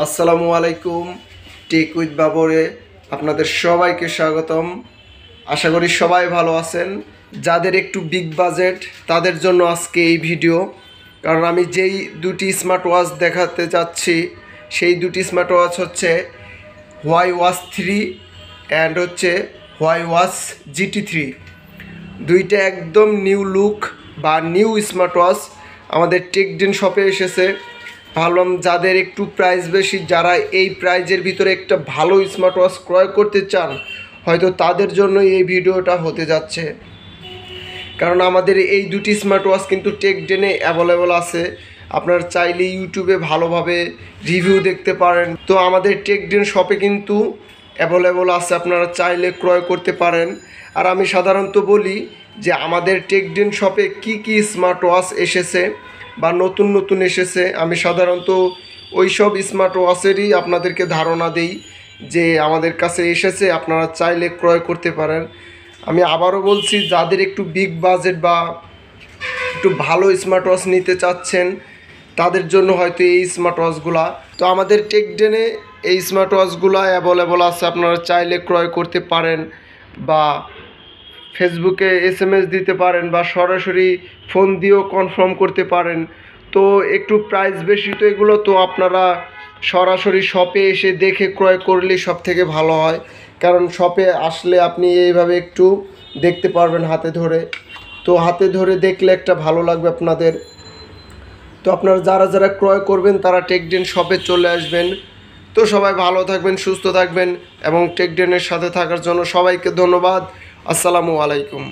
আসসালামু আলাইকুম। Take with বাবরে আপনাদের সবাইকে স্বাগতম। আশা করি সবাই ভালো আছেন। যাদের একটু বিগ বাজেট তাদের জন্য আজকে এই ভিডিও, কারণ আমি যেই দুটি স্মার্ট ওয়াচ দেখাতে যাচ্ছি সেই দুটি স্মার্ট ওয়াচ হচ্ছে হুয়াই ওয়াচ 3 অ্যান্ড হচ্ছে হুয়াই ওয়াচ GT3। দুইটা একদম নিউ লুক বা নিউ স্মার্ট ওয়াচ আমাদের টেকডেন শপে এসেছে। ভাবলাম যাদের একটু প্রাইস বেশি, যারা এই প্রাইজের ভিতরে একটা ভালো স্মার্ট ওয়াচ ক্রয় করতে চান, হয়তো তাদের জন্য এই ভিডিওটা হতে যাচ্ছে। কারণ আমাদের এই দুটি স্মার্ট ওয়াচ কিন্তু টেকডেনে অ্যাভেলেবল আছে। আপনারা চাইলে ইউটিউবে ভালোভাবে রিভিউ দেখতে পারেন। তো আমাদের টেকডেন শপে কিন্তু অ্যাভেলেবল আছে, আপনারা চাইলে ক্রয় করতে পারেন। আর আমি সাধারণত বলি যে আমাদের টেকডেন শপে কি স্মার্ট ওয়াচ এসেছে বা নতুন নতুন এসেছে, আমি সাধারণত ওই সব স্মার্ট ওয়াচেরই আপনাদেরকে ধারণা দিই যে আমাদের কাছে এসেছে, আপনারা চাইলে ক্রয় করতে পারেন। আমি আবারও বলছি, যাদের একটু বিগ বাজেট বা একটু ভালো স্মার্ট ওয়াচ নিতে চাচ্ছেন তাদের জন্য হয়তো এই স্মার্ট ওয়াচগুলা। তো আমাদের টেকডেনে এই স্মার্ট ওয়াচগুলো অ্যাভেলেবল আছে, আপনারা চাইলে ক্রয় করতে পারেন বা ফেসবুকে SMS দিতে পারেন বা সরাসরি ফোন দিয়েও কনফার্ম করতে পারেন। তো একটু প্রাইস বেশি তো এগুলো, তো আপনারা সরাসরি শপে এসে দেখে ক্রয় করলে সব থেকে ভালো হয়। কারণ শপে আসলে আপনি এইভাবে একটু দেখতে পারবেন হাতে ধরে, তো হাতে ধরে দেখলে একটা ভালো লাগবে আপনাদের। তো আপনারা যারা যারা ক্রয় করবেন তারা টেকডেন শপে চলে আসবেন। তো সবাই ভালো থাকবেন, সুস্থ থাকবেন এবং টেকডেনের সাথে থাকার জন্য সবাইকে ধন্যবাদ। আসসালামু আলাইকুম।